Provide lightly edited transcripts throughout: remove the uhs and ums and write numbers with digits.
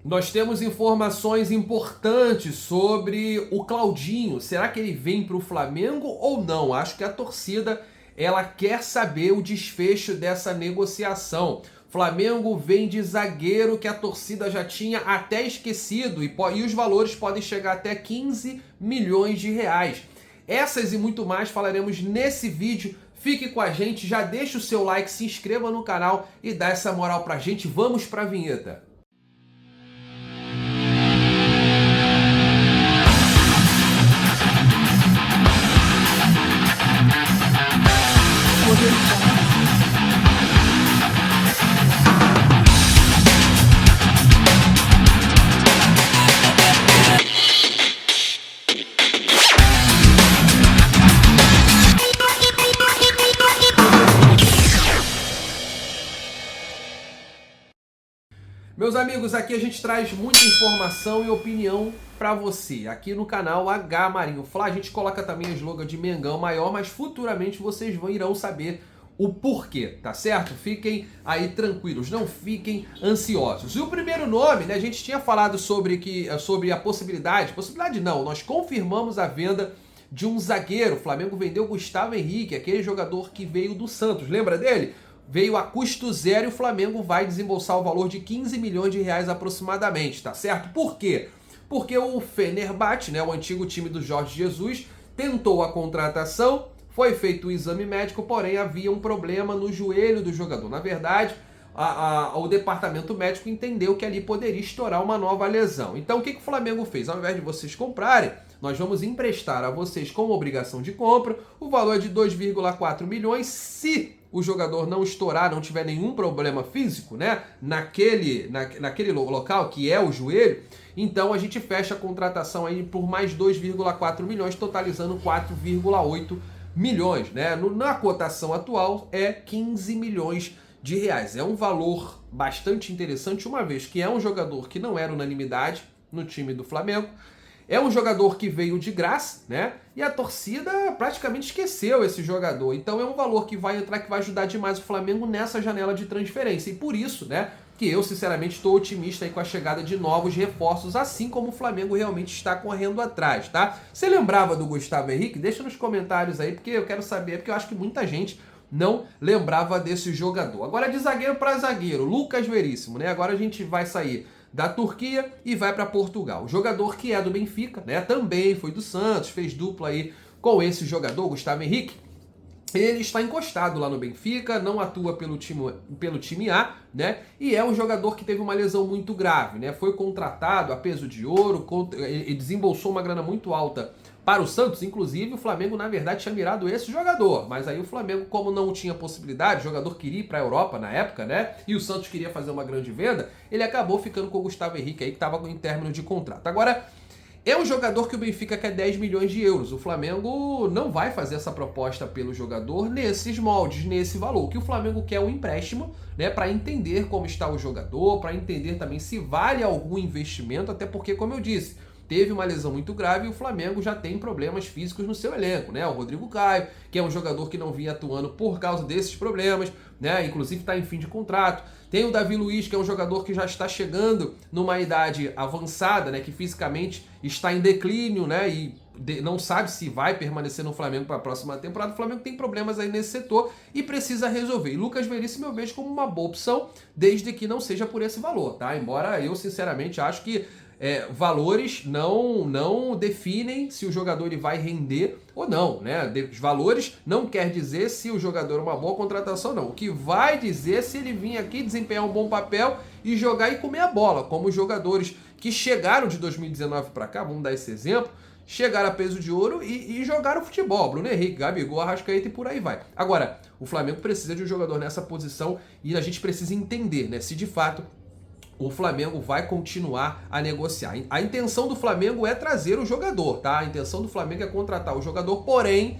Nós temos informações importantes sobre o Claudinho. Será que ele vem para o Flamengo ou não? Acho que a torcida ela quer saber o desfecho dessa negociação. Flamengo vem de zagueiro que a torcida já tinha até esquecido e os valores podem chegar até 15 milhões de reais. Essas e muito mais falaremos nesse vídeo. Fique com a gente, já deixa o seu like, se inscreva no canal e dá essa moral pra gente. Vamos pra vinheta. Meus amigos, aqui a gente traz muita informação e opinião para você. Aqui no canal H Marinho Fla, a gente coloca também a slogan de Mengão Maior, mas futuramente vocês irão saber o porquê, tá certo? Fiquem aí tranquilos, não fiquem ansiosos. E o primeiro nome, né, a gente tinha falado sobre a possibilidade não, nós confirmamos a venda de um zagueiro. O Flamengo vendeu Gustavo Henrique, aquele jogador que veio do Santos, lembra dele? Veio a custo zero e o Flamengo vai desembolsar o valor de 15 milhões de reais aproximadamente, tá certo? Por quê? Porque o Fenerbahçe, né, o antigo time do Jorge Jesus, tentou a contratação, foi feito o exame médico, porém havia um problema no joelho do jogador. Na verdade, o departamento médico entendeu que ali poderia estourar uma nova lesão. Então o que o Flamengo fez? Ao invés de vocês comprarem, nós vamos emprestar a vocês como obrigação de compra o valor de 2,4 milhões se o jogador não estourar, não tiver nenhum problema físico, né, naquele local que é o joelho. Então a gente fecha a contratação aí por mais 2,4 milhões, totalizando 4,8 milhões, né? Na cotação atual é 15 milhões de reais. É um valor bastante interessante, uma vez que é um jogador que não era unanimidade no time do Flamengo. É um jogador que veio de graça, né? E a torcida praticamente esqueceu esse jogador. Então é um valor que vai entrar, que vai ajudar demais o Flamengo nessa janela de transferência. E por isso, né, que eu sinceramente estou otimista aí com a chegada de novos reforços, assim como o Flamengo realmente está correndo atrás, tá? Você lembrava do Gustavo Henrique? Deixa nos comentários aí, porque eu quero saber, porque eu acho que muita gente não lembrava desse jogador. Agora de zagueiro para zagueiro, Lucas Veríssimo, né? Agora a gente vai sair da Turquia e vai para Portugal. O jogador que é do Benfica, né, também foi do Santos, fez dupla aí com esse jogador, Gustavo Henrique. Ele está encostado lá no Benfica, não atua pelo time A, né? E é um jogador que teve uma lesão muito grave, né? Foi contratado a peso de ouro, ele desembolsou uma grana muito alta para o Santos. Inclusive o Flamengo na verdade tinha mirado esse jogador, mas aí o Flamengo, como não tinha possibilidade, o jogador queria ir para a Europa na época, né? E o Santos queria fazer uma grande venda, ele acabou ficando com o Gustavo Henrique aí, que estava em término de contrato. Agora, é um jogador que o Benfica quer 10 milhões de euros. O Flamengo não vai fazer essa proposta pelo jogador nesses moldes, nesse valor. O que o Flamengo quer é um empréstimo, né, para entender como está o jogador, para entender também se vale algum investimento, até porque, como eu disse, teve uma lesão muito grave e o Flamengo já tem problemas físicos no seu elenco, né? O Rodrigo Caio, que é um jogador que não vinha atuando por causa desses problemas, né? Inclusive está em fim de contrato. Tem o Davi Luiz, que é um jogador que já está chegando numa idade avançada, né? Que fisicamente está em declínio, né? E não sabe se vai permanecer no Flamengo para a próxima temporada. O Flamengo tem problemas aí nesse setor e precisa resolver. E Lucas Veríssimo eu vejo como uma boa opção, desde que não seja por esse valor, tá? Embora eu sinceramente acho que valores não definem se o jogador ele vai render ou não, né? Os valores não quer dizer se o jogador é uma boa contratação ou não. O que vai dizer é se ele vir aqui desempenhar um bom papel e jogar e comer a bola, como os jogadores que chegaram de 2019 para cá, vamos dar esse exemplo, chegaram a peso de ouro e jogaram futebol. Bruno Henrique, Gabigol, Arrascaeta e por aí vai. Agora, o Flamengo precisa de um jogador nessa posição e a gente precisa entender, né, se de fato o Flamengo vai continuar a negociar. A intenção do Flamengo é trazer o jogador, tá? A intenção do Flamengo é contratar o jogador, porém,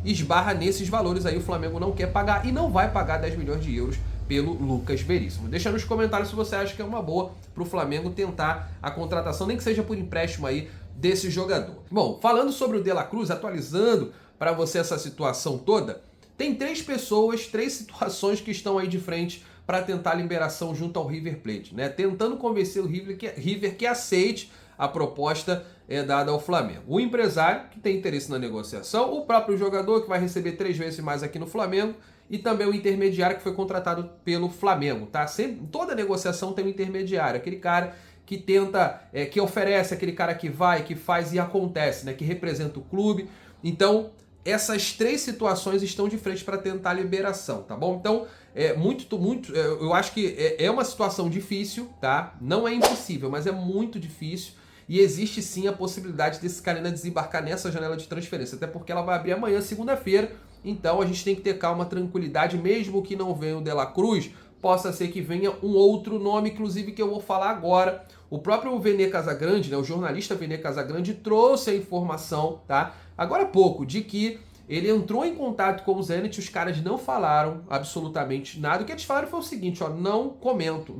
esbarra nesses valores aí. O Flamengo não quer pagar e não vai pagar 10 milhões de euros pelo Lucas Veríssimo. Deixa nos comentários se você acha que é uma boa para o Flamengo tentar a contratação, nem que seja por empréstimo aí, desse jogador. Bom, falando sobre o De La Cruz, atualizando para você essa situação toda, tem três pessoas, três situações que estão aí de frente para tentar a liberação junto ao River Plate, né? Tentando convencer o River que aceite a proposta dada ao Flamengo. O empresário, que tem interesse na negociação, o próprio jogador, que vai receber 3 vezes mais aqui no Flamengo, e também o intermediário que foi contratado pelo Flamengo, tá? Sempre, toda negociação tem um intermediário, aquele cara que tenta, que oferece, aquele cara que vai, que faz e acontece, né? Que representa o clube. Então, essas 3 situações estão de frente para tentar a liberação, tá bom? Então, eu acho que é uma situação difícil, tá? Não é impossível, mas é muito difícil. E existe sim a possibilidade desse cara ainda desembarcar nessa janela de transferência, até porque ela vai abrir amanhã, segunda-feira. Então a gente tem que ter calma, tranquilidade, mesmo que não venha o De La Cruz, possa ser que venha um outro nome, inclusive que eu vou falar agora. O próprio Vene Casagrande, né, o jornalista Vene Casagrande, trouxe a informação, tá? Agora há pouco, de que ele entrou em contato com o Zenit, os caras não falaram absolutamente nada. O que eles falaram foi o seguinte, ó, não comento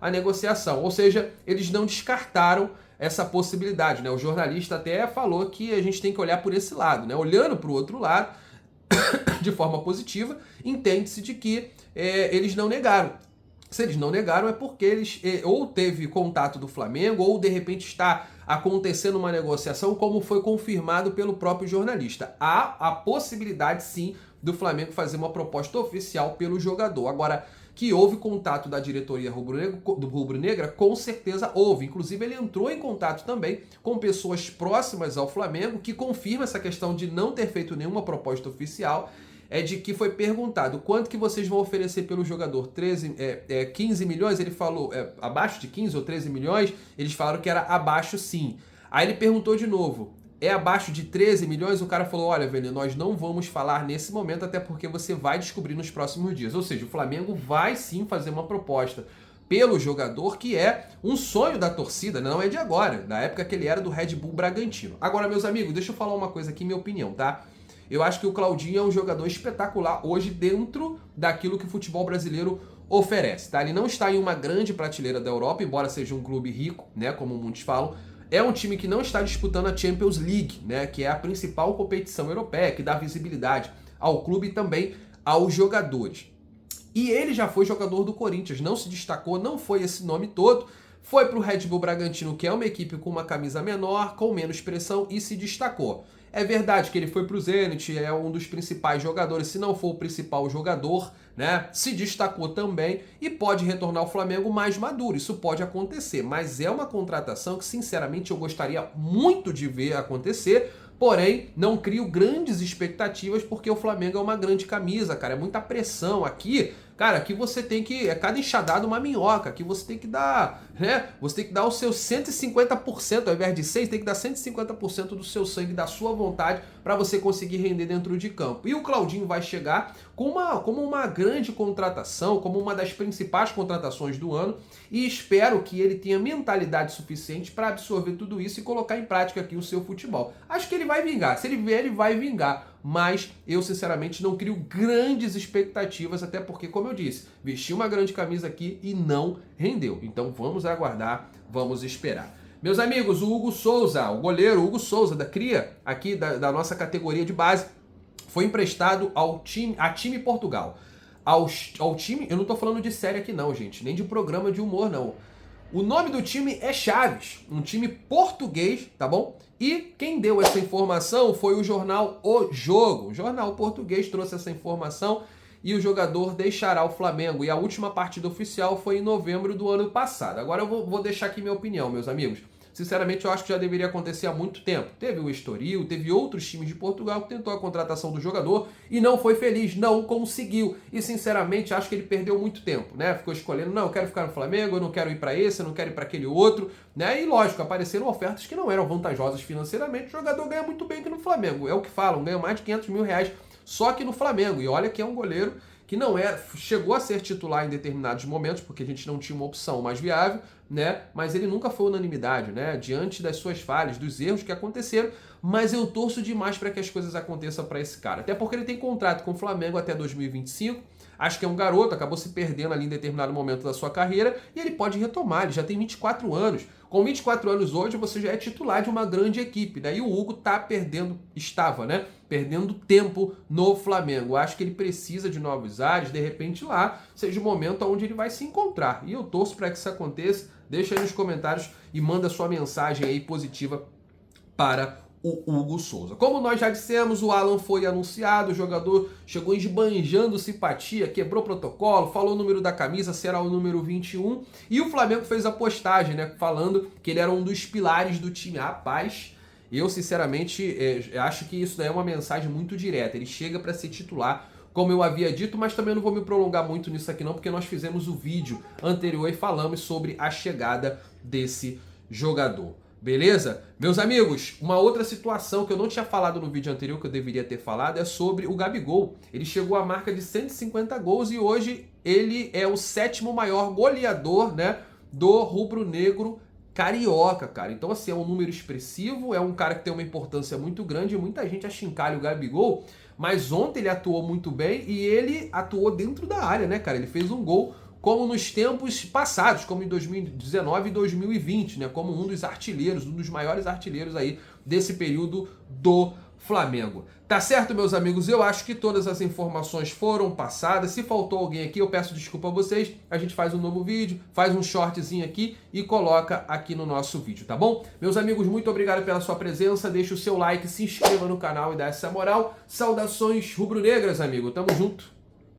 a negociação. Ou seja, eles não descartaram essa possibilidade, né? O jornalista até falou que a gente tem que olhar por esse lado, né? Olhando para o outro lado, de forma positiva, entende-se de que eles não negaram. Se eles não negaram é porque eles ou teve contato do Flamengo ou de repente está acontecendo uma negociação, como foi confirmado pelo próprio jornalista. Há a possibilidade sim do Flamengo fazer uma proposta oficial pelo jogador. Agora, que houve contato da diretoria rubro-negra, com certeza houve. Inclusive ele entrou em contato também com pessoas próximas ao Flamengo que confirma essa questão de não ter feito nenhuma proposta oficial. É de que foi perguntado quanto que vocês vão oferecer pelo jogador, 15 milhões, ele falou, abaixo de 15 ou 13 milhões, eles falaram que era abaixo sim. Aí ele perguntou de novo, é abaixo de 13 milhões? O cara falou, olha, Vene, nós não vamos falar nesse momento, até porque você vai descobrir nos próximos dias. Ou seja, o Flamengo vai sim fazer uma proposta pelo jogador, que é um sonho da torcida, não é de agora, da época que ele era do Red Bull Bragantino. Agora, meus amigos, deixa eu falar uma coisa aqui, minha opinião, tá? Eu acho que o Claudinho é um jogador espetacular hoje dentro daquilo que o futebol brasileiro oferece, tá? Ele não está em uma grande prateleira da Europa, embora seja um clube rico, né, como muitos falam. É um time que não está disputando a Champions League, né, que é a principal competição europeia, que dá visibilidade ao clube e também aos jogadores. E ele já foi jogador do Corinthians, não se destacou, não foi esse nome todo, foi para o Red Bull Bragantino, que é uma equipe com uma camisa menor, com menos pressão, e se destacou. É verdade que ele foi para o Zenit, é um dos principais jogadores, se não for o principal jogador, né? Se destacou também e pode retornar ao Flamengo mais maduro. Isso pode acontecer, mas é uma contratação que, sinceramente, eu gostaria muito de ver acontecer. Porém, não crio grandes expectativas porque o Flamengo é uma grande camisa, cara. É muita pressão aqui. Cara, aqui você tem que... É cada enxadada uma minhoca. Aqui você tem que dar, né? Você tem que dar o seu 150%. Ao invés de 100, você tem que dar 150% do seu sangue, da sua vontade, para você conseguir render dentro de campo. E o Claudinho vai chegar como uma grande contratação, como uma das principais contratações do ano. E espero que ele tenha mentalidade suficiente para absorver tudo isso e colocar em prática aqui o seu futebol. Acho que ele vai vingar. Se ele vier, ele vai vingar. Mas eu, sinceramente, não crio grandes expectativas, até porque, como eu disse, vesti uma grande camisa aqui e não rendeu. Então vamos aguardar, vamos esperar. Meus amigos, o Hugo Souza, o goleiro Hugo Souza, da cria aqui da nossa categoria de base, foi emprestado a time Portugal. Ao time, eu não tô falando de série aqui não, gente, nem de programa de humor não. O nome do time é Chaves, um time português, tá bom? E quem deu essa informação foi o jornal O Jogo. O jornal português trouxe essa informação e o jogador deixará o Flamengo. E a última partida oficial foi em novembro do ano passado. Agora eu vou deixar aqui minha opinião, meus amigos. Sinceramente, eu acho que já deveria acontecer há muito tempo. Teve o Estoril, teve outros times de Portugal que tentou a contratação do jogador e não foi feliz, não conseguiu. E, sinceramente, acho que ele perdeu muito tempo, né? Ficou escolhendo, não, eu quero ficar no Flamengo, eu não quero ir para esse, eu não quero ir para aquele outro, né? E, lógico, apareceram ofertas que não eram vantajosas financeiramente. O jogador ganha muito bem aqui no Flamengo. É o que falam, ganha mais de 500 mil reais só aqui no Flamengo. E olha que é um goleiro que não chegou a ser titular em determinados momentos, porque a gente não tinha uma opção mais viável, né? Mas ele nunca foi unanimidade, né? Diante das suas falhas, dos erros que aconteceram, mas eu torço demais para que as coisas aconteçam para esse cara. Até porque ele tem contrato com o Flamengo até 2025, Acho que é um garoto, acabou se perdendo ali em determinado momento da sua carreira e ele pode retomar, ele já tem 24 anos. Com 24 anos hoje, você já é titular de uma grande equipe, né? E o Hugo estava, né? Perdendo tempo no Flamengo. Acho que ele precisa de novos ares, de repente lá seja o momento onde ele vai se encontrar. E eu torço para que isso aconteça. Deixa aí nos comentários e manda sua mensagem aí positiva para o Hugo Souza. Como nós já dissemos, o Alan foi anunciado, o jogador chegou esbanjando simpatia, quebrou protocolo, falou o número da camisa, será o número 21, e o Flamengo fez a postagem, né, falando que ele era um dos pilares do time. Rapaz, eu sinceramente acho que isso daí é uma mensagem muito direta, ele chega para ser titular, como eu havia dito, mas também não vou me prolongar muito nisso aqui não, porque nós fizemos o vídeo anterior e falamos sobre a chegada desse jogador. Beleza? Meus amigos, uma outra situação que eu não tinha falado no vídeo anterior, que eu deveria ter falado, é sobre o Gabigol. Ele chegou à marca de 150 gols e hoje ele é o 7º maior goleador, né, do rubro-negro carioca, cara. Então, assim, é um número expressivo, é um cara que tem uma importância muito grande, muita gente achincalha o Gabigol, mas ontem ele atuou muito bem e ele atuou dentro da área, né, cara? Ele fez um gol como nos tempos passados, como em 2019 e 2020, né? Como um dos artilheiros, um dos maiores artilheiros aí desse período do Flamengo. Tá certo, meus amigos? Eu acho que todas as informações foram passadas. Se faltou alguém aqui, eu peço desculpa a vocês. A gente faz um novo vídeo, faz um shortzinho aqui e coloca aqui no nosso vídeo, tá bom? Meus amigos, muito obrigado pela sua presença. Deixa o seu like, se inscreva no canal e dá essa moral. Saudações rubro-negras, amigo. Tamo junto.